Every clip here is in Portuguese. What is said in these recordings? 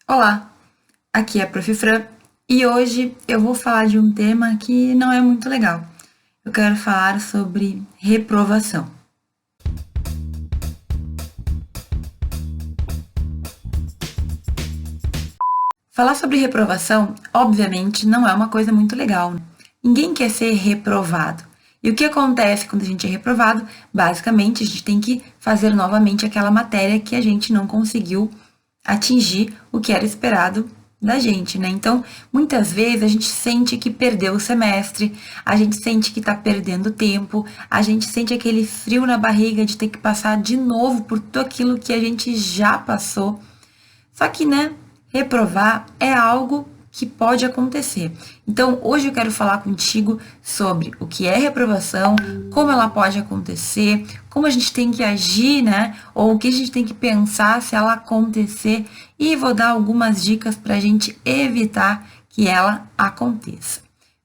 Olá, aqui é a Prof. Fran e hoje eu vou falar de um tema que não é muito legal. Eu quero falar sobre reprovação. Falar sobre reprovação, obviamente, não é uma coisa muito legal. Ninguém quer ser reprovado. E o que acontece quando a gente é reprovado? Basicamente, a gente tem que fazer novamente aquela matéria que a gente não conseguiu atingir o que era esperado da gente, né? Então, muitas vezes a gente sente que perdeu o semestre, a gente sente que tá perdendo tempo, a gente sente aquele frio na barriga de ter que passar de novo por tudo aquilo que a gente já passou. Só que, né, reprovar é algo que pode acontecer. Então, hoje eu quero falar contigo sobre o que é reprovação, como ela pode acontecer, como a gente tem que agir, né? Ou o que a gente tem que pensar se ela acontecer, e vou dar algumas dicas para a gente evitar que ela aconteça.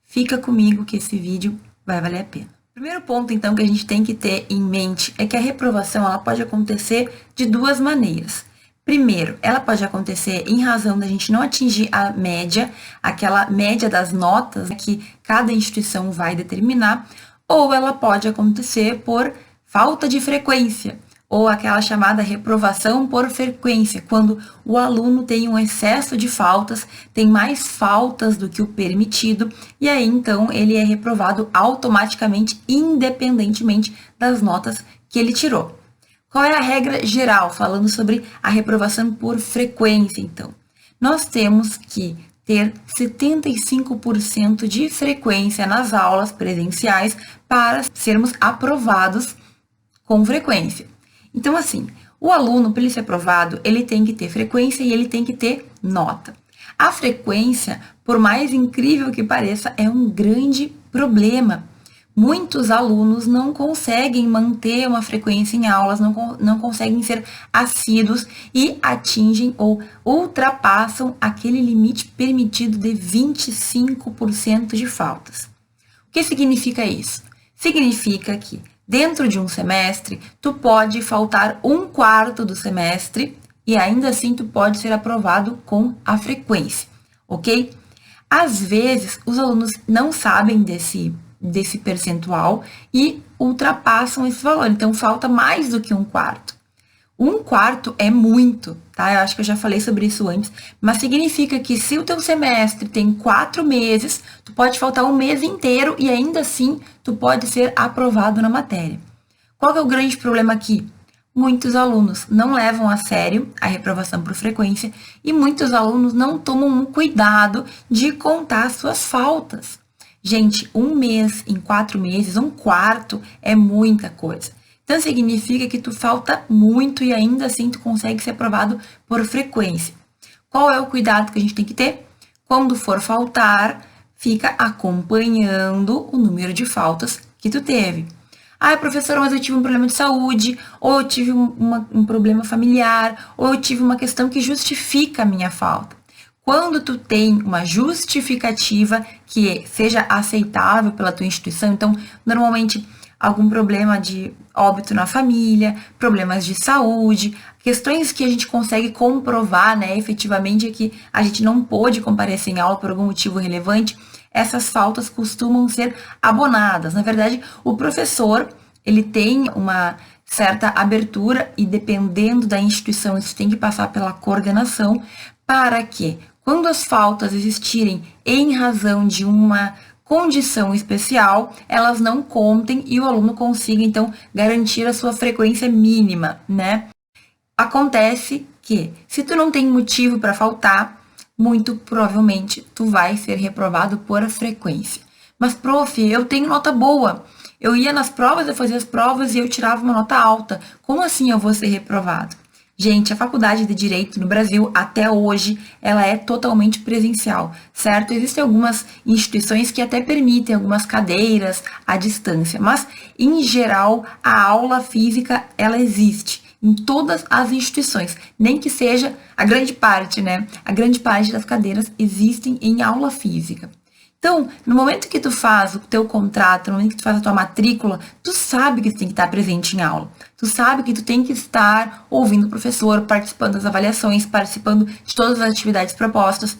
Fica comigo que esse vídeo vai valer a pena. O primeiro ponto, então, que a gente tem que ter em mente é que a reprovação ela pode acontecer de duas maneiras. Primeiro, ela pode acontecer em razão da gente não atingir a média, aquela média das notas que cada instituição vai determinar, ou ela pode acontecer por falta de frequência, ou aquela chamada reprovação por frequência, quando o aluno tem um excesso de faltas, tem mais faltas do que o permitido, e aí então ele é reprovado automaticamente, independentemente das notas que ele tirou. Qual é a regra geral, falando sobre a reprovação por frequência, então? Nós temos que ter 75% de frequência nas aulas presenciais para sermos aprovados com frequência. Então, assim, o aluno, para ele ser aprovado, ele tem que ter frequência e ele tem que ter nota. A frequência, por mais incrível que pareça, é um grande problema. Muitos alunos não conseguem manter uma frequência em aulas, não conseguem ser assíduos e atingem ou ultrapassam aquele limite permitido de 25% de faltas. O que significa isso? Significa que dentro de um semestre, tu pode faltar um quarto do semestre e ainda assim tu pode ser aprovado com a frequência, ok? Às vezes, os alunos não sabem desse percentual e ultrapassam esse valor. Então, falta mais do que um quarto. Um quarto é muito, tá? Eu acho que eu já falei sobre isso antes, mas significa que se o teu semestre tem 4 meses, tu pode faltar um mês inteiro e ainda assim tu pode ser aprovado na matéria. Qual que é o grande problema aqui? Muitos alunos não levam a sério a reprovação por frequência e muitos alunos não tomam um cuidado de contar suas faltas. Gente, um mês em 4 meses, um quarto é muita coisa. Então, significa que tu falta muito e ainda assim tu consegue ser aprovado por frequência. Qual é o cuidado que a gente tem que ter? Quando for faltar, fica acompanhando o número de faltas que tu teve. Ah, professora, mas eu tive um problema de saúde, ou eu tive um problema familiar, ou eu tive uma questão que justifica a minha falta. Quando tu tem uma justificativa que seja aceitável pela tua instituição, então, normalmente, algum problema de óbito na família, problemas de saúde, questões que a gente consegue comprovar, né, efetivamente, é que a gente não pôde comparecer em aula por algum motivo relevante, essas faltas costumam ser abonadas. Na verdade, o professor, ele tem uma certa abertura e dependendo da instituição, isso tem que passar pela coordenação para que, quando as faltas existirem em razão de uma condição especial, elas não contem e o aluno consiga, então, garantir a sua frequência mínima, né? Acontece que, se tu não tem motivo para faltar, muito provavelmente tu vai ser reprovado por frequência. Mas, prof, eu tenho nota boa. Eu ia nas provas, eu fazia as provas e eu tirava uma nota alta. Como assim eu vou ser reprovado? Gente, a faculdade de Direito no Brasil, até hoje, ela é totalmente presencial, certo? Existem algumas instituições que até permitem algumas cadeiras à distância, mas, em geral, a aula física, ela existe em todas as instituições, nem que seja a grande parte, né? A grande parte das cadeiras existem em aula física. Então, no momento que tu faz o teu contrato, no momento que tu faz a tua matrícula, tu sabe que tu tem que estar presente em aula. Tu sabe que tu tem que estar ouvindo o professor, participando das avaliações, participando de todas as atividades propostas.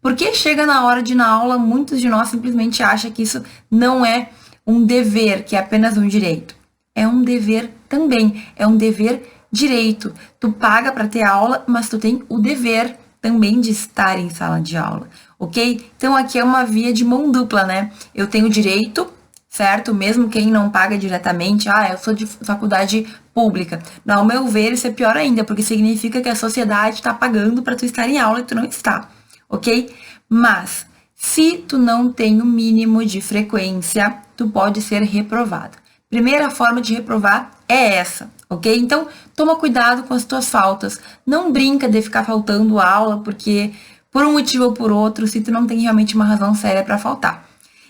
Porque chega na hora de ir na aula, muitos de nós simplesmente acham que isso não é um dever, que é apenas um direito. É um dever também, é um dever direito. Tu paga para ter aula, mas tu tem o dever também de estar em sala de aula, ok? Então aqui é uma via de mão dupla, né? Eu tenho direito, certo? Mesmo quem não paga diretamente, eu sou de faculdade pública. Não, ao meu ver, isso é pior ainda, porque significa que a sociedade está pagando para tu estar em aula e tu não está, ok? Mas, se tu não tem o mínimo de frequência, tu pode ser reprovado. Primeira forma de reprovar é essa, ok? Então, toma cuidado com as tuas faltas. Não brinca de ficar faltando aula, porque por um motivo ou por outro, se tu não tem realmente uma razão séria para faltar.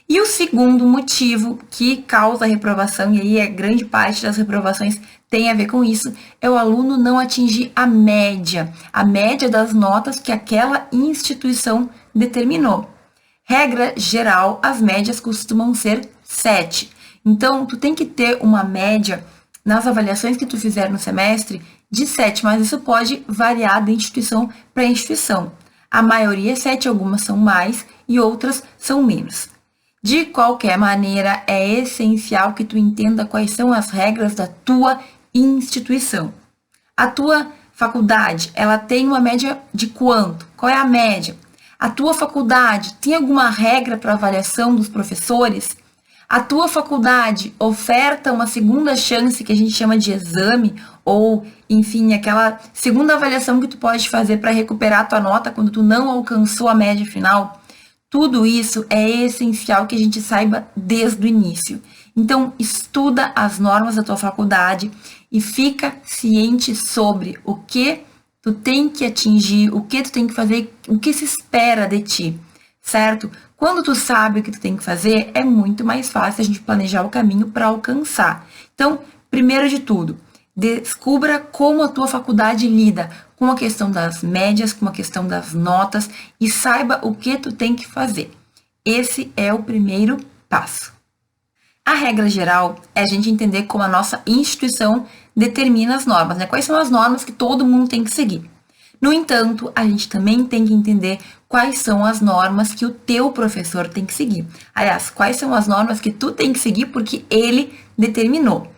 E o segundo motivo que causa a reprovação, e aí a grande parte das reprovações tem a ver com isso, é o aluno não atingir a média das notas que aquela instituição determinou. Regra geral, as médias costumam ser 7. Então, tu tem que ter uma média nas avaliações que tu fizer no semestre de 7, mas isso pode variar de instituição para instituição. A maioria é 7, algumas são mais e outras são menos. De qualquer maneira, é essencial que tu entenda quais são as regras da tua instituição. A tua faculdade, ela tem uma média de quanto? Qual é a média? A tua faculdade tem alguma regra para avaliação dos professores? A tua faculdade oferta uma segunda chance que a gente chama de exame ou, enfim, aquela segunda avaliação que tu pode fazer para recuperar a tua nota quando tu não alcançou a média final? Tudo isso é essencial que a gente saiba desde o início. Então, estuda as normas da tua faculdade e fica ciente sobre o que tu tem que atingir, o que tu tem que fazer, o que se espera de ti, certo? Quando tu sabe o que tu tem que fazer, é muito mais fácil a gente planejar o caminho para alcançar. Então, primeiro de tudo, descubra como a tua faculdade lida com a questão das médias, com a questão das notas e saiba o que tu tem que fazer. Esse é o primeiro passo. A regra geral é a gente entender como a nossa instituição determina as normas, né? Quais são as normas que todo mundo tem que seguir. No entanto, a gente também tem que entender quais são as normas que o teu professor tem que seguir. Aliás, quais são as normas que tu tem que seguir porque ele determinou.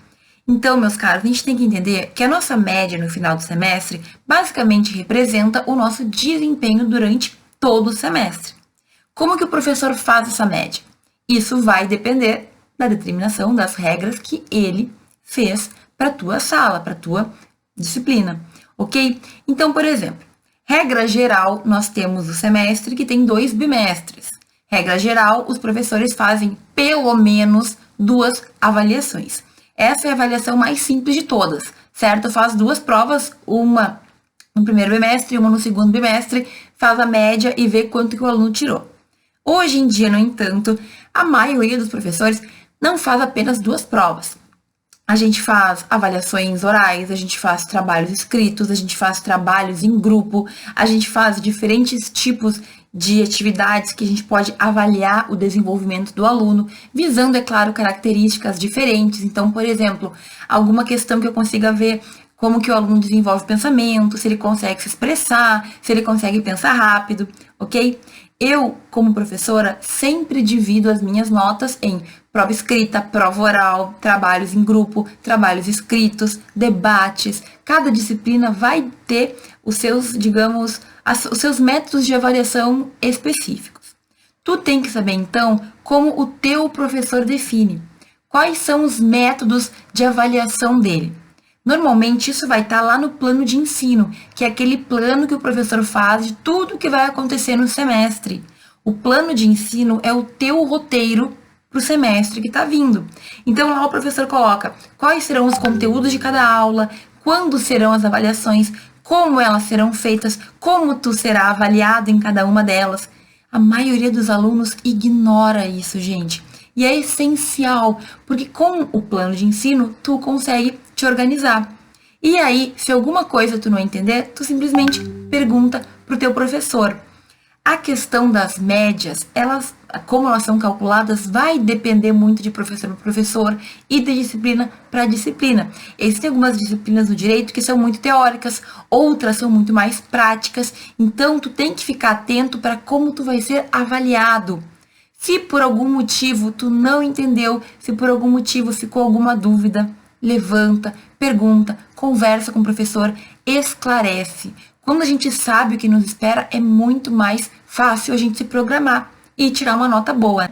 Então, meus caros, a gente tem que entender que a nossa média no final do semestre basicamente representa o nosso desempenho durante todo o semestre. Como que o professor faz essa média? Isso vai depender da determinação das regras que ele fez para a tua sala, para a tua disciplina, ok? Então, por exemplo, regra geral, nós temos o semestre que tem 2 bimestres. Regra geral, os professores fazem pelo menos 2 avaliações. Essa é a avaliação mais simples de todas, certo? Faz 2 provas, uma no primeiro bimestre e uma no segundo bimestre, faz a média e vê quanto que o aluno tirou. Hoje em dia, no entanto, a maioria dos professores não faz apenas 2 provas. A gente faz avaliações orais, a gente faz trabalhos escritos, a gente faz trabalhos em grupo, a gente faz diferentes tipos de atividades que a gente pode avaliar o desenvolvimento do aluno, visando, é claro, características diferentes. Então, por exemplo, alguma questão que eu consiga ver como que o aluno desenvolve pensamento, se ele consegue se expressar, se ele consegue pensar rápido, ok? Eu, como professora, sempre divido as minhas notas em prova escrita, prova oral, trabalhos em grupo, trabalhos escritos, debates. Cada disciplina vai ter os seus, digamos, os seus métodos de avaliação específicos. Tu tem que saber, então, como o teu professor define. Quais são os métodos de avaliação dele? Normalmente, isso vai estar lá no plano de ensino, que é aquele plano que o professor faz de tudo que vai acontecer no semestre. O plano de ensino é o teu roteiro para o semestre que está vindo. Então, lá o professor coloca quais serão os conteúdos de cada aula, quando serão as avaliações, como elas serão feitas, como tu será avaliado em cada uma delas. A maioria dos alunos ignora isso, gente. E é essencial, porque com o plano de ensino, tu consegue te organizar. E aí, se alguma coisa tu não entender, tu simplesmente pergunta pro teu professor. A questão das médias, como elas são calculadas, vai depender muito de professor para professor e de disciplina para disciplina. Existem algumas disciplinas do direito que são muito teóricas, outras são muito mais práticas, então tu tem que ficar atento para como tu vai ser avaliado. Se por algum motivo tu não entendeu, se por algum motivo ficou alguma dúvida, levanta, pergunta, conversa com o professor, esclarece. Quando a gente sabe o que nos espera, é muito mais fácil a gente se programar e tirar uma nota boa.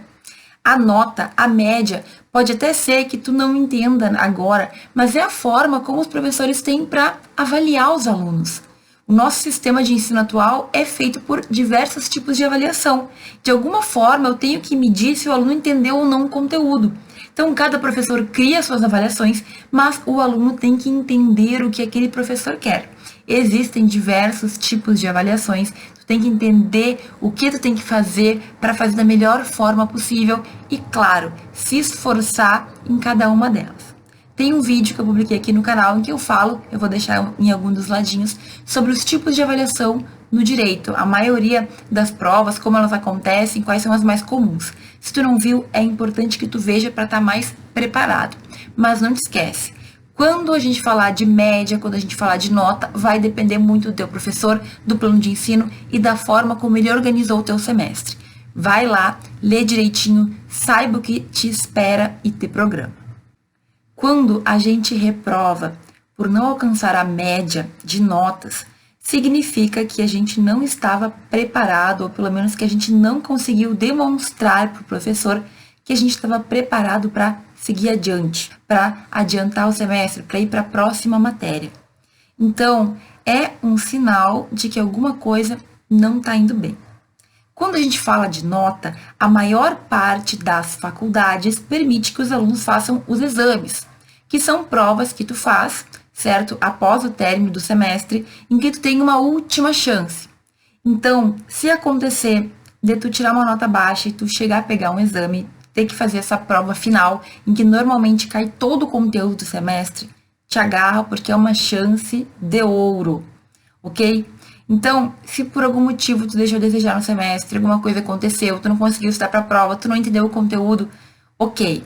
A nota, a média, pode até ser que tu não entenda agora, mas é a forma como os professores têm para avaliar os alunos. O nosso sistema de ensino atual é feito por diversos tipos de avaliação. De alguma forma, eu tenho que medir se o aluno entendeu ou não o conteúdo. Então, cada professor cria suas avaliações, mas o aluno tem que entender o que aquele professor quer. Existem diversos tipos de avaliações, tu tem que entender o que tu tem que fazer para fazer da melhor forma possível e, claro, se esforçar em cada uma delas. Tem um vídeo que eu publiquei aqui no canal em que eu vou deixar em algum dos ladinhos, sobre os tipos de avaliação no direito, a maioria das provas, como elas acontecem, quais são as mais comuns. Se tu não viu, é importante que tu veja para estar mais preparado. Mas não te esquece, quando a gente falar de média, quando a gente falar de nota, vai depender muito do teu professor, do plano de ensino e da forma como ele organizou o teu semestre. Vai lá, lê direitinho, saiba o que te espera e te programa. Quando a gente reprova por não alcançar a média de notas, significa que a gente não estava preparado, ou pelo menos que a gente não conseguiu demonstrar para o professor que a gente estava preparado para seguir adiante, para adiantar o semestre, para ir para a próxima matéria. Então, é um sinal de que alguma coisa não está indo bem. Quando a gente fala de nota, a maior parte das faculdades permite que os alunos façam os exames, que são provas que tu faz, certo? Após o término do semestre, em que tu tem uma última chance. Então, se acontecer de tu tirar uma nota baixa e tu chegar a pegar um exame, ter que fazer essa prova final, em que normalmente cai todo o conteúdo do semestre, te agarra porque é uma chance de ouro, ok? Então, se por algum motivo tu deixou a desejar no semestre, alguma coisa aconteceu, tu não conseguiu estudar para a prova, tu não entendeu o conteúdo, ok.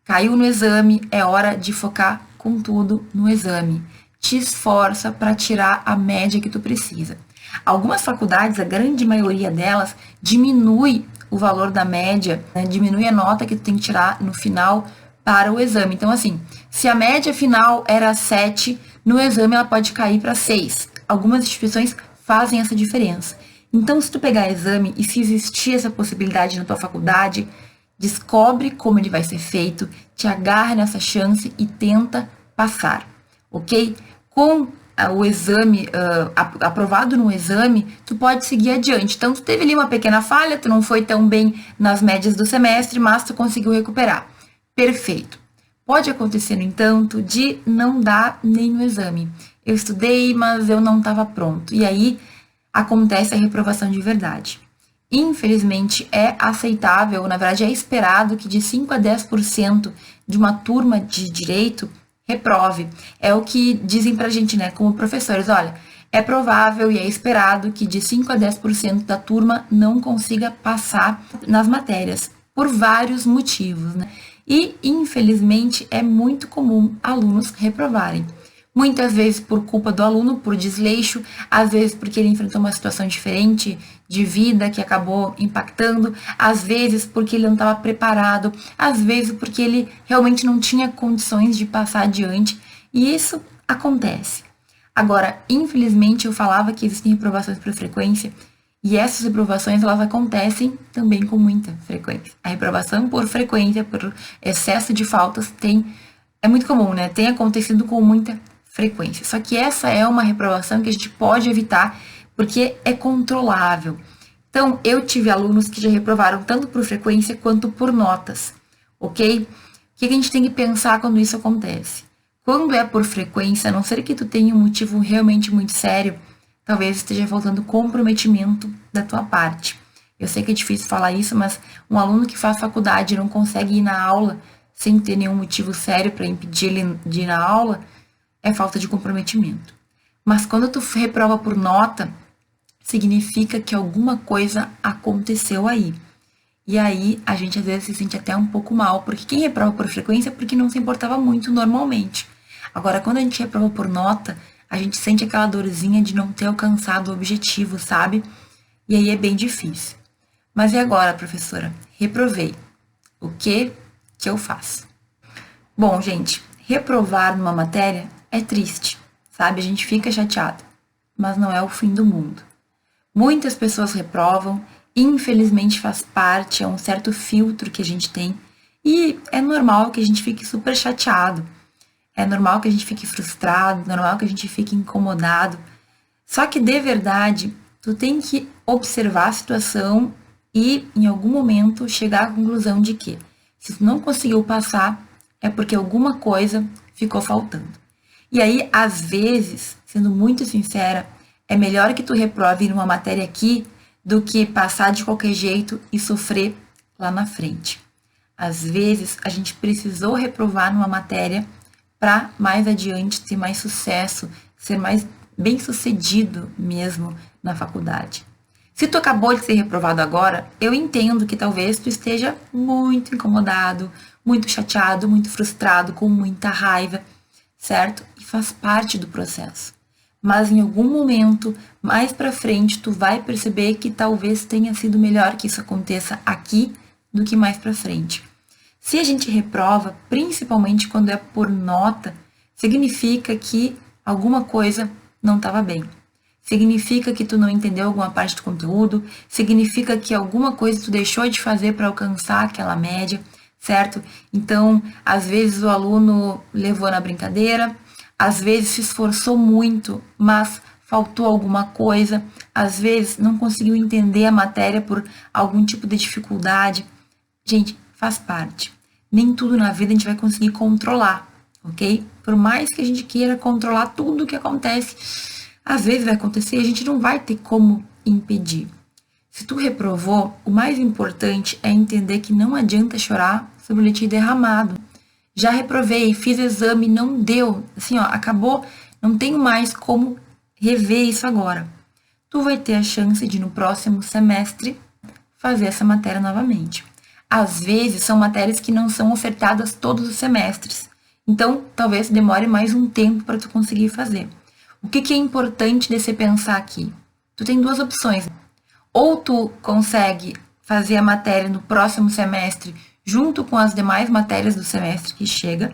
Caiu no exame, é hora de focar com tudo no exame. Te esforça para tirar a média que tu precisa. Algumas faculdades, a grande maioria delas, diminui o valor da média, né? Diminui a nota que tu tem que tirar no final para o exame. Então, assim, se a média final era 7, no exame ela pode cair para 6. Algumas instituições fazem essa diferença. Então, se tu pegar exame e se existir essa possibilidade na tua faculdade, descobre como ele vai ser feito, te agarra nessa chance e tenta passar, ok? Com o exame, aprovado no exame, tu pode seguir adiante. Então, tu teve ali uma pequena falha, tu não foi tão bem nas médias do semestre, mas tu conseguiu recuperar. Perfeito. Pode acontecer, no entanto, de não dar nem no exame. Eu estudei, mas eu não estava pronto. E aí, acontece a reprovação de verdade. Infelizmente, é aceitável, na verdade, é esperado que de 5 a 10% de uma turma de direito reprove. É o que dizem pra gente, né, como professores, olha, é provável e é esperado que de 5 a 10% da turma não consiga passar nas matérias, por vários motivos, né? E, infelizmente, é muito comum alunos reprovarem. Muitas vezes por culpa do aluno, por desleixo, às vezes porque ele enfrentou uma situação diferente de vida que acabou impactando, às vezes porque ele não estava preparado, às vezes porque ele realmente não tinha condições de passar adiante, e isso acontece. Agora, infelizmente, eu falava que existem reprovações por frequência, e essas reprovações, elas acontecem também com muita frequência. A reprovação por frequência, por excesso de faltas, é muito comum, né? Tem acontecido com muita frequência. Só que essa é uma reprovação que a gente pode evitar porque é controlável. Então, eu tive alunos que já reprovaram tanto por frequência quanto por notas, ok? O que a gente tem que pensar quando isso acontece? Quando é por frequência, a não ser que tu tenha um motivo realmente muito sério, talvez esteja faltando comprometimento da tua parte. Eu sei que é difícil falar isso, mas um aluno que faz faculdade e não consegue ir na aula sem ter nenhum motivo sério para impedir ele de ir na aula, é falta de comprometimento. Mas quando tu reprova por nota, significa que alguma coisa aconteceu aí. E aí a gente às vezes se sente até um pouco mal, porque quem reprova por frequência é porque não se importava muito normalmente. Agora, quando a gente reprova por nota, a gente sente aquela dorzinha de não ter alcançado o objetivo, sabe? E aí é bem difícil. Mas e agora, professora? Reprovei. O que eu faço? Bom, gente, reprovar numa matéria é triste, sabe? A gente fica chateado, mas não é o fim do mundo. Muitas pessoas reprovam, infelizmente faz parte, é um certo filtro que a gente tem, e é normal que a gente fique super chateado, é normal que a gente fique frustrado, é normal que a gente fique incomodado. Só que de verdade, tu tem que observar a situação e em algum momento chegar à conclusão de que se tu não conseguiu passar, é porque alguma coisa ficou faltando. E aí, às vezes, sendo muito sincera, é melhor que tu reprove numa matéria aqui do que passar de qualquer jeito e sofrer lá na frente. Às vezes, a gente precisou reprovar numa matéria para mais adiante ter mais sucesso, ser mais bem-sucedido mesmo na faculdade. Se tu acabou de ser reprovado agora, eu entendo que talvez tu esteja muito incomodado, muito chateado, muito frustrado, com muita raiva, certo? E faz parte do processo. Mas em algum momento, mais para frente, tu vai perceber que talvez tenha sido melhor que isso aconteça aqui do que mais para frente. Se a gente reprova, principalmente quando é por nota, significa que alguma coisa não estava bem. Significa que tu não entendeu alguma parte do conteúdo, significa que alguma coisa tu deixou de fazer para alcançar aquela média, certo? Então, às vezes o aluno levou na brincadeira, às vezes se esforçou muito, mas faltou alguma coisa, às vezes não conseguiu entender a matéria por algum tipo de dificuldade. Gente, faz parte. Nem tudo na vida a gente vai conseguir controlar, ok? Por mais que a gente queira controlar tudo o que acontece, às vezes vai acontecer e a gente não vai ter como impedir. Se tu reprovou, o mais importante é entender que não adianta chorar sobre o leite derramado. Já reprovei, fiz exame, não deu, assim, ó, acabou, não tenho mais como rever isso agora. Tu vai ter a chance de no próximo semestre fazer essa matéria novamente. Às vezes são matérias que não são ofertadas todos os semestres. Então, talvez demore mais um tempo para tu conseguir fazer. O que é importante de se pensar aqui? Tu tem duas opções. Ou tu consegue fazer a matéria no próximo semestre junto com as demais matérias do semestre que chega,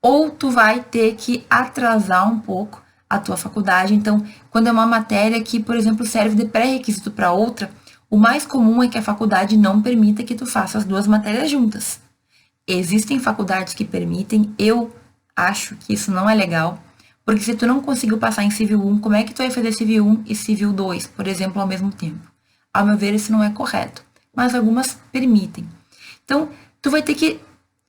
ou tu vai ter que atrasar um pouco a tua faculdade. Então, quando é uma matéria que, por exemplo, serve de pré-requisito para outra, o mais comum é que a faculdade não permita que tu faça as duas matérias juntas. Existem faculdades que permitem, eu acho que isso não é legal, porque se tu não conseguiu passar em Civil 1, como é que tu vai fazer Civil 1 e Civil 2, por exemplo, ao mesmo tempo? Ao meu ver, isso não é correto, mas algumas permitem. Então, tu vai ter que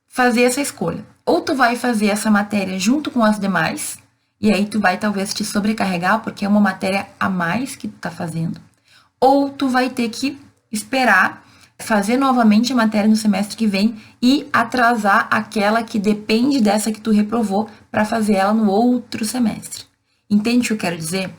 fazer essa escolha. Ou tu vai fazer essa matéria junto com as demais, e aí tu vai talvez te sobrecarregar, porque é uma matéria a mais que tu tá fazendo. Ou tu vai ter que esperar fazer novamente a matéria no semestre que vem e atrasar aquela que depende dessa que tu reprovou para fazer ela no outro semestre. Entende o que eu quero dizer?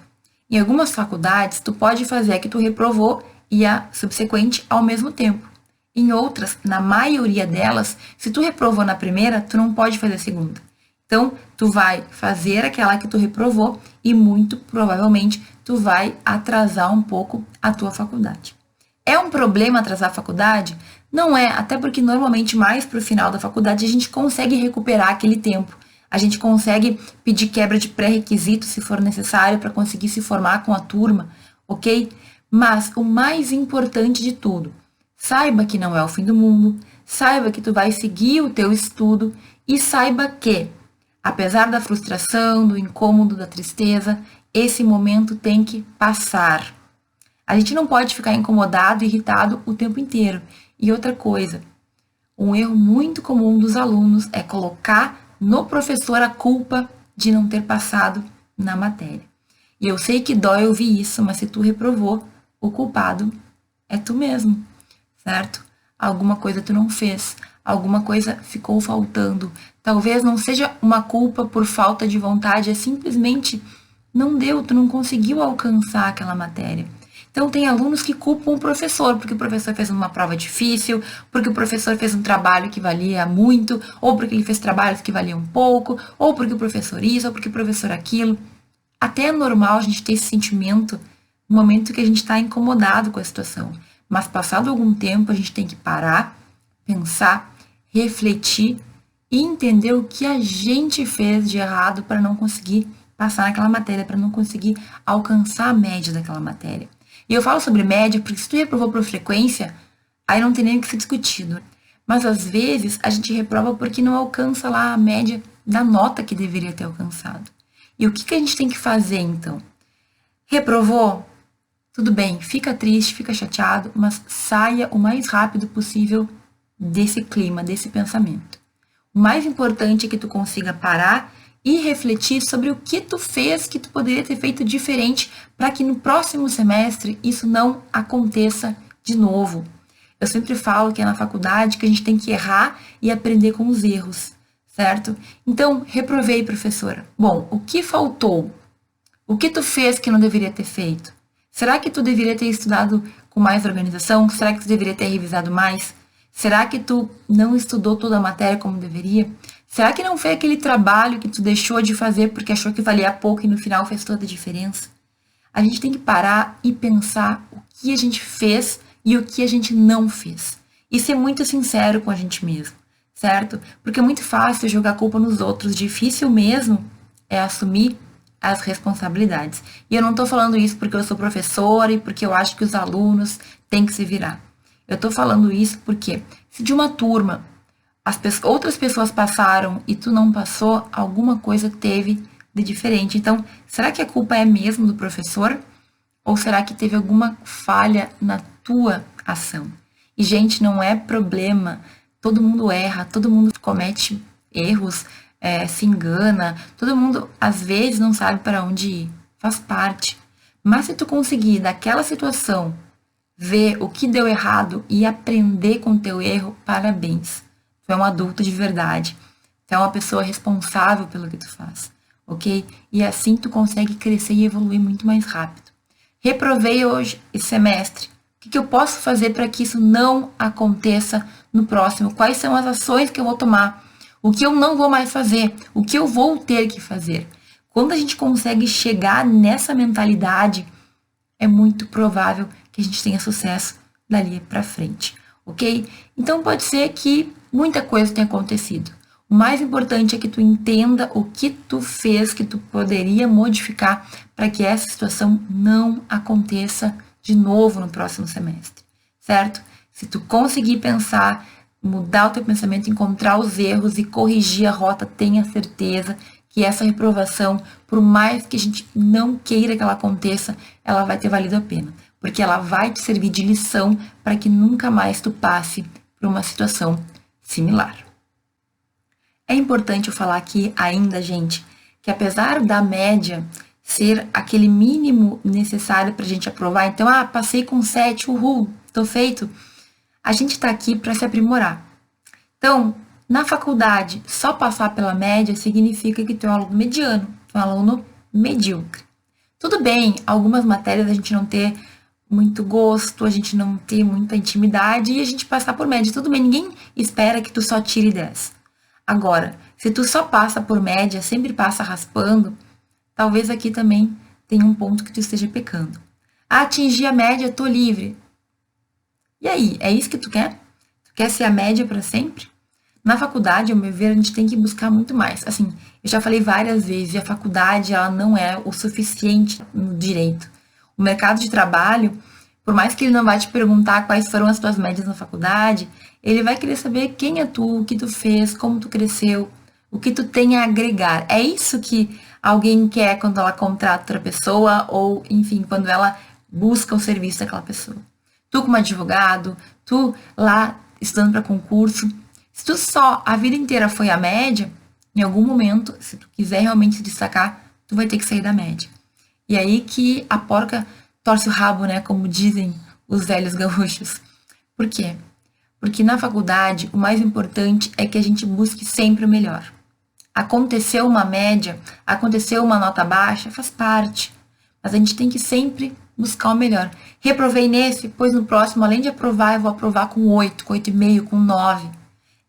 Em algumas faculdades, tu pode fazer a que tu reprovou e a subsequente ao mesmo tempo. Em outras, na maioria delas, se tu reprovou na primeira, tu não pode fazer a segunda. Então, tu vai fazer aquela que tu reprovou e muito provavelmente tu vai atrasar um pouco a tua faculdade. É um problema atrasar a faculdade? Não é, até porque normalmente mais para o final da faculdade a gente consegue recuperar aquele tempo. A gente consegue pedir quebra de pré-requisito se for necessário para conseguir se formar com a turma, ok? Mas o mais importante de tudo, saiba que não é o fim do mundo, saiba que tu vai seguir o teu estudo e saiba que, apesar da frustração, do incômodo, da tristeza, esse momento tem que passar. A gente não pode ficar incomodado e irritado o tempo inteiro. E outra coisa, um erro muito comum dos alunos é colocar no professor a culpa de não ter passado na matéria. E eu sei que dói ouvir isso, mas se tu reprovou, o culpado é tu mesmo, certo? Alguma coisa tu não fez, alguma coisa ficou faltando. Talvez não seja uma culpa por falta de vontade, é simplesmente não deu, tu não conseguiu alcançar aquela matéria. Então, tem alunos que culpam o professor, porque o professor fez uma prova difícil, porque o professor fez um trabalho que valia muito, ou porque ele fez trabalhos que valiam pouco, ou porque o professor isso, ou porque o professor aquilo. Até é normal a gente ter esse sentimento no momento que a gente está incomodado com a situação. Mas passado algum tempo, a gente tem que parar, pensar, refletir e entender o que a gente fez de errado para não conseguir passar naquela matéria, para não conseguir alcançar a média daquela matéria. E eu falo sobre média porque se tu reprovou por frequência, aí não tem nem o que ser discutido. Mas às vezes a gente reprova porque não alcança lá a média da nota que deveria ter alcançado. E o que a gente tem que fazer então? Reprovou? Tudo bem, fica triste, fica chateado, mas saia o mais rápido possível desse clima, desse pensamento. O mais importante é que tu consiga parar e refletir sobre o que tu fez que tu poderia ter feito diferente para que no próximo semestre isso não aconteça de novo. Eu sempre falo que é na faculdade que a gente tem que errar e aprender com os erros, certo? Então, reprovei, professora. Bom, o que faltou? O que tu fez que não deveria ter feito? Será que tu deveria ter estudado com mais organização? Será que tu deveria ter revisado mais? Será que tu não estudou toda a matéria como deveria? Será que não foi aquele trabalho que tu deixou de fazer porque achou que valia pouco e no final fez toda a diferença? A gente tem que parar e pensar o que a gente fez e o que a gente não fez. E ser muito sincero com a gente mesmo, certo? Porque é muito fácil jogar a culpa nos outros, difícil mesmo é assumir as responsabilidades. E eu não tô falando isso porque eu sou professora e porque eu acho que os alunos têm que se virar. Eu tô falando isso porque se de uma turma outras pessoas passaram e tu não passou, alguma coisa teve de diferente. Então, será que a culpa é mesmo do professor? Ou será que teve alguma falha na tua ação? E, gente, não é problema. Todo mundo erra, todo mundo comete erros, se engana, todo mundo às vezes não sabe para onde ir. Faz parte. Mas se tu conseguir, daquela situação, ver o que deu errado e aprender com o teu erro, parabéns. Tu é um adulto de verdade. Tu é uma pessoa responsável pelo que tu faz, ok? E assim tu consegue crescer e evoluir muito mais rápido. Reprovei hoje esse semestre. O que eu posso fazer para que isso não aconteça no próximo? Quais são as ações que eu vou tomar? O que eu não vou mais fazer? O que eu vou ter que fazer? Quando a gente consegue chegar nessa mentalidade, é muito provável que a gente tenha sucesso dali para frente, ok? Então pode ser que muita coisa tenha acontecido. O mais importante é que tu entenda o que tu fez que tu poderia modificar para que essa situação não aconteça de novo no próximo semestre, certo? Se tu conseguir pensar, mudar o teu pensamento, encontrar os erros e corrigir a rota, tenha certeza que essa reprovação, por mais que a gente não queira que ela aconteça, ela vai ter valido a pena, porque ela vai te servir de lição para que nunca mais tu passe por uma situação similar. É importante eu falar aqui ainda, gente, que apesar da média ser aquele mínimo necessário para a gente aprovar, então, passei com 7, uhul, tô feito, a gente está aqui para se aprimorar. Então, na faculdade, só passar pela média significa que tu é um aluno mediano, tu é um aluno medíocre. Tudo bem, algumas matérias a gente não ter muito gosto, a gente não ter muita intimidade e a gente passar por média. Tudo bem, ninguém espera que tu só tire 10. Agora, se tu só passa por média, sempre passa raspando, talvez aqui também tenha um ponto que tu esteja pecando. Atingir a média, tô livre. E aí, é isso que tu quer? Tu quer ser a média para sempre? Na faculdade, ao meu ver, a gente tem que buscar muito mais. Assim, eu já falei várias vezes, a faculdade ela não é o suficiente no direito. O mercado de trabalho, por mais que ele não vai te perguntar quais foram as tuas médias na faculdade, ele vai querer saber quem é tu, o que tu fez, como tu cresceu, o que tu tem a agregar. É isso que alguém quer quando ela contrata outra pessoa ou, enfim, quando ela busca o serviço daquela pessoa. Tu como advogado, tu lá estudando para concurso, se tu só a vida inteira foi a média, em algum momento, se tu quiser realmente se destacar, tu vai ter que sair da média. E aí que a porca torce o rabo, né? Como dizem os velhos gaúchos. Por quê? Porque na faculdade, o mais importante é que a gente busque sempre o melhor. Aconteceu uma média, aconteceu uma nota baixa, faz parte. Mas a gente tem que sempre buscar o melhor. Reprovei nesse, pois no próximo, além de aprovar, eu vou aprovar com 8, com 8,5, com 9.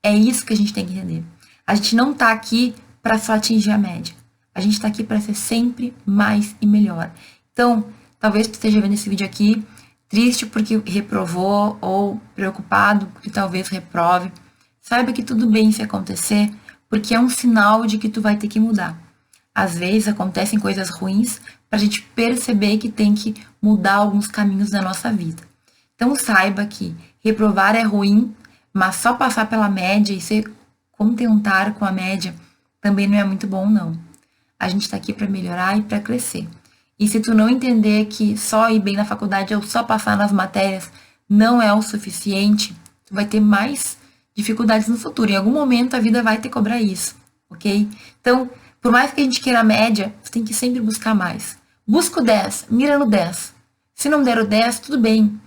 É isso que a gente tem que entender. A gente não tá aqui para só atingir a média. A gente tá aqui para ser sempre mais e melhor. Então, talvez tu esteja vendo esse vídeo aqui triste porque reprovou ou preocupado porque talvez reprove. Saiba que tudo bem se acontecer, porque é um sinal de que tu vai ter que mudar. Às vezes acontecem coisas ruins para a gente perceber que tem que mudar alguns caminhos da nossa vida. Então saiba que reprovar é ruim, mas só passar pela média e se contentar com a média também não é muito bom, não. A gente está aqui para melhorar e para crescer. E se tu não entender que só ir bem na faculdade ou só passar nas matérias não é o suficiente, tu vai ter mais dificuldades no futuro. Em algum momento a vida vai te cobrar isso, ok? Então, por mais que a gente queira a média, você tem que sempre buscar mais. Busca o 10, mira no 10. Se não der o 10, tudo bem.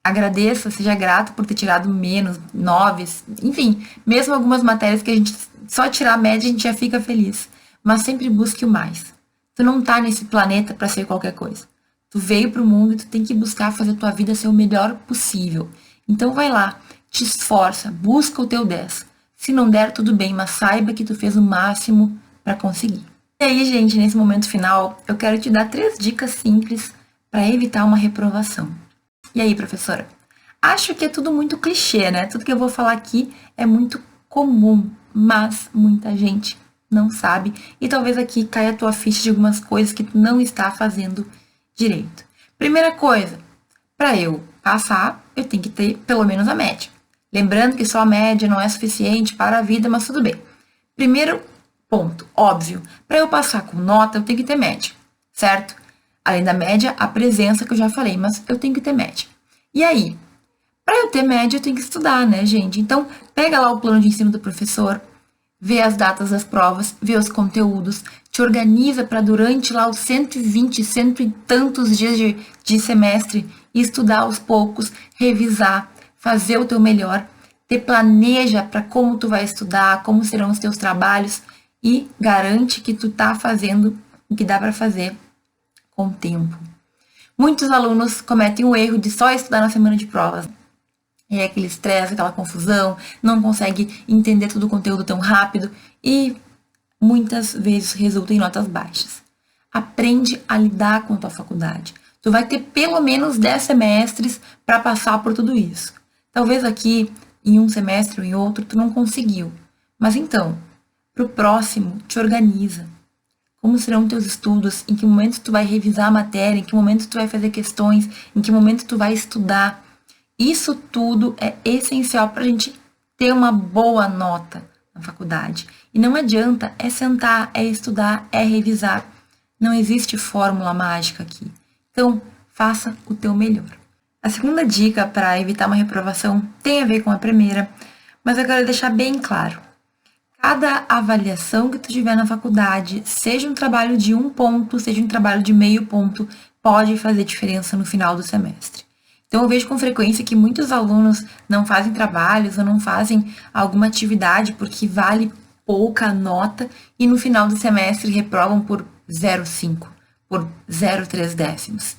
Agradeça, seja grato por ter tirado menos, 9, enfim, mesmo algumas matérias que a gente só tirar a média a gente já fica feliz. Mas sempre busque o mais. Tu não tá nesse planeta para ser qualquer coisa. Tu veio pro mundo e tu tem que buscar fazer a tua vida ser o melhor possível. Então vai lá, te esforça, busca o teu 10. Se não der, tudo bem, mas saiba que tu fez o máximo para conseguir. E aí, gente, nesse momento final, eu quero te dar 3 dicas simples para evitar uma reprovação. E aí, professora? Acho que é tudo muito clichê, né? Tudo que eu vou falar aqui é muito comum, mas muita gente não sabe. E talvez aqui caia a tua ficha de algumas coisas que tu não está fazendo direito. Primeira coisa, para eu passar, eu tenho que ter pelo menos a média. Lembrando que só a média não é suficiente para a vida, mas tudo bem. Primeiro ponto, óbvio, para eu passar com nota, eu tenho que ter média, certo? Além da média, a presença que eu já falei, mas eu tenho que ter média. E aí, para eu ter média, eu tenho que estudar, né, gente? Então, pega lá o plano de ensino do professor, vê as datas das provas, vê os conteúdos, te organiza para durante lá os 120, cento e tantos dias de semestre, estudar aos poucos, revisar, fazer o teu melhor, te planeja para como tu vai estudar, como serão os teus trabalhos e garante que tu tá fazendo o que dá para fazer com o tempo. Muitos alunos cometem o erro de só estudar na semana de provas. É aquele estresse, aquela confusão, não consegue entender todo o conteúdo tão rápido e muitas vezes resulta em notas baixas. Aprende a lidar com a tua faculdade. Tu vai ter pelo menos 10 semestres para passar por tudo isso. Talvez aqui, em um semestre ou em outro, tu não conseguiu. Mas então, para o próximo, te organiza. Como serão teus estudos? Em que momento tu vai revisar a matéria? Em que momento tu vai fazer questões? Em que momento tu vai estudar? Isso tudo é essencial para a gente ter uma boa nota na faculdade. E não adianta, é sentar, é estudar, é revisar. Não existe fórmula mágica aqui. Então, faça o teu melhor. A segunda dica para evitar uma reprovação tem a ver com a primeira, mas eu quero deixar bem claro. Cada avaliação que tu tiver na faculdade, seja um trabalho de 1 ponto, seja um trabalho de meio ponto, pode fazer diferença no final do semestre. Então, eu vejo com frequência que muitos alunos não fazem trabalhos ou não fazem alguma atividade porque vale pouca nota e no final do semestre reprovam por 0,5, por 0,3 décimos.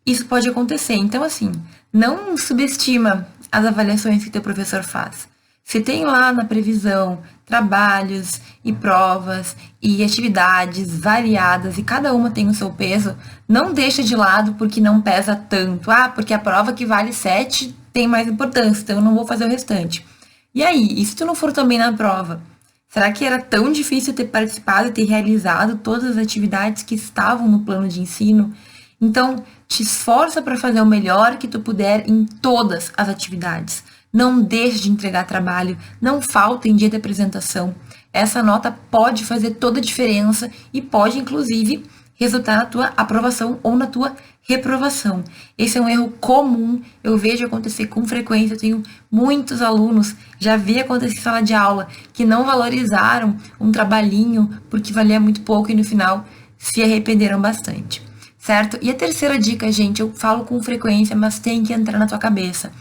Isso pode acontecer. Então, assim, não subestima as avaliações que teu professor faz. Se tem lá na previsão trabalhos e provas e atividades variadas e cada uma tem o seu peso, não deixa de lado porque não pesa tanto. Ah, porque a prova que vale 7 tem mais importância, então eu não vou fazer o restante. E aí, e se tu não for também na prova? Será que era tão difícil ter participado e ter realizado todas as atividades que estavam no plano de ensino? Então, te esforça para fazer o melhor que tu puder em todas as atividades. Não deixe de entregar trabalho, não falta em dia de apresentação. Essa nota pode fazer toda a diferença e pode, inclusive, resultar na tua aprovação ou na tua reprovação. Esse é um erro comum, eu vejo acontecer com frequência, eu tenho muitos alunos, já vi acontecer em sala de aula, que não valorizaram um trabalhinho porque valia muito pouco e no final se arrependeram bastante, certo? E a terceira dica, gente, eu falo com frequência, mas tem que entrar na tua cabeça.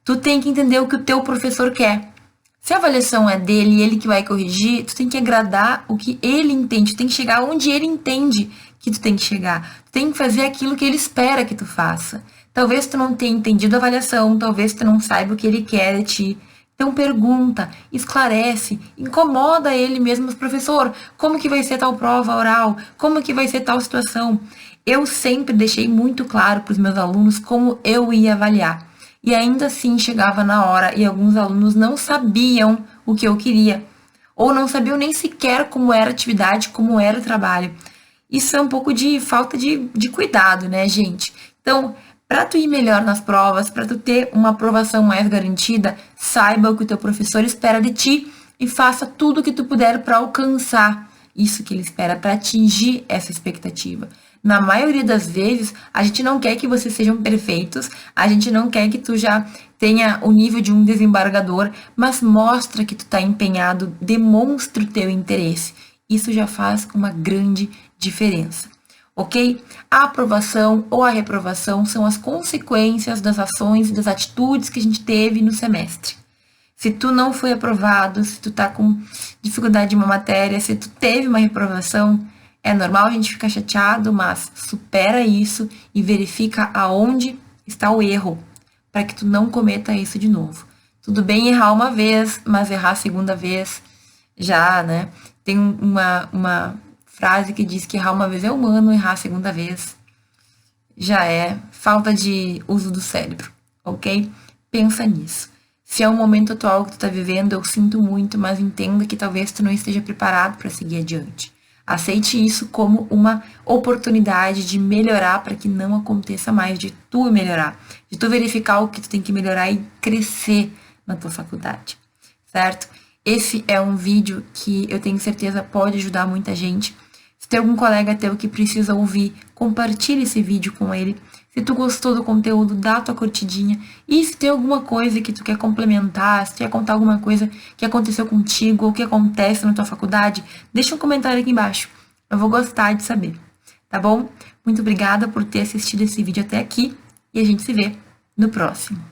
Tu tem que entender o que o teu professor quer. Se a avaliação é dele e ele que vai corrigir, tu tem que agradar o que ele entende, tu tem que chegar onde ele entende que tu tem que chegar. Tu tem que fazer aquilo que ele espera que tu faça. Talvez tu não tenha entendido a avaliação, talvez tu não saiba o que ele quer de ti. Então pergunta, esclarece, incomoda ele mesmo, professor, como que vai ser tal prova oral? Como que vai ser tal situação? Eu sempre deixei muito claro para os meus alunos como eu ia avaliar. E ainda assim chegava na hora e alguns alunos não sabiam o que eu queria, ou não sabiam nem sequer como era a atividade, como era o trabalho. Isso é um pouco de falta de cuidado, né, gente? Então, para tu ir melhor nas provas, para tu ter uma aprovação mais garantida, saiba o que o teu professor espera de ti e faça tudo o que tu puder para alcançar isso que ele espera, para atingir essa expectativa. Na maioria das vezes, a gente não quer que vocês sejam perfeitos, a gente não quer que tu já tenha o nível de um desembargador, mas mostra que tu tá empenhado, demonstra o teu interesse. Isso já faz uma grande diferença, ok? A aprovação ou a reprovação são as consequências das ações e das atitudes que a gente teve no semestre. Se tu não foi aprovado, se tu tá com dificuldade em uma matéria, se tu teve uma reprovação, é normal a gente ficar chateado, mas supera isso e verifica aonde está o erro, para que tu não cometa isso de novo. Tudo bem errar uma vez, mas errar a segunda vez já, né? Tem uma frase que diz que errar uma vez é humano, errar a segunda vez já é falta de uso do cérebro, ok? Pensa nisso. Se é o momento atual que tu tá vivendo, eu sinto muito, mas entenda que talvez tu não esteja preparado para seguir adiante. Aceite isso como uma oportunidade de melhorar para que não aconteça mais, de tu melhorar, de tu verificar o que tu tem que melhorar e crescer na tua faculdade, certo? Esse é um vídeo que eu tenho certeza pode ajudar muita gente. Se tem algum colega teu que precisa ouvir, compartilhe esse vídeo com ele. Se tu gostou do conteúdo, dá a tua curtidinha. E se tem alguma coisa que tu quer complementar, se tu quer contar alguma coisa que aconteceu contigo ou que acontece na tua faculdade, deixa um comentário aqui embaixo. Eu vou gostar de saber, tá bom? Muito obrigada por ter assistido esse vídeo até aqui e a gente se vê no próximo.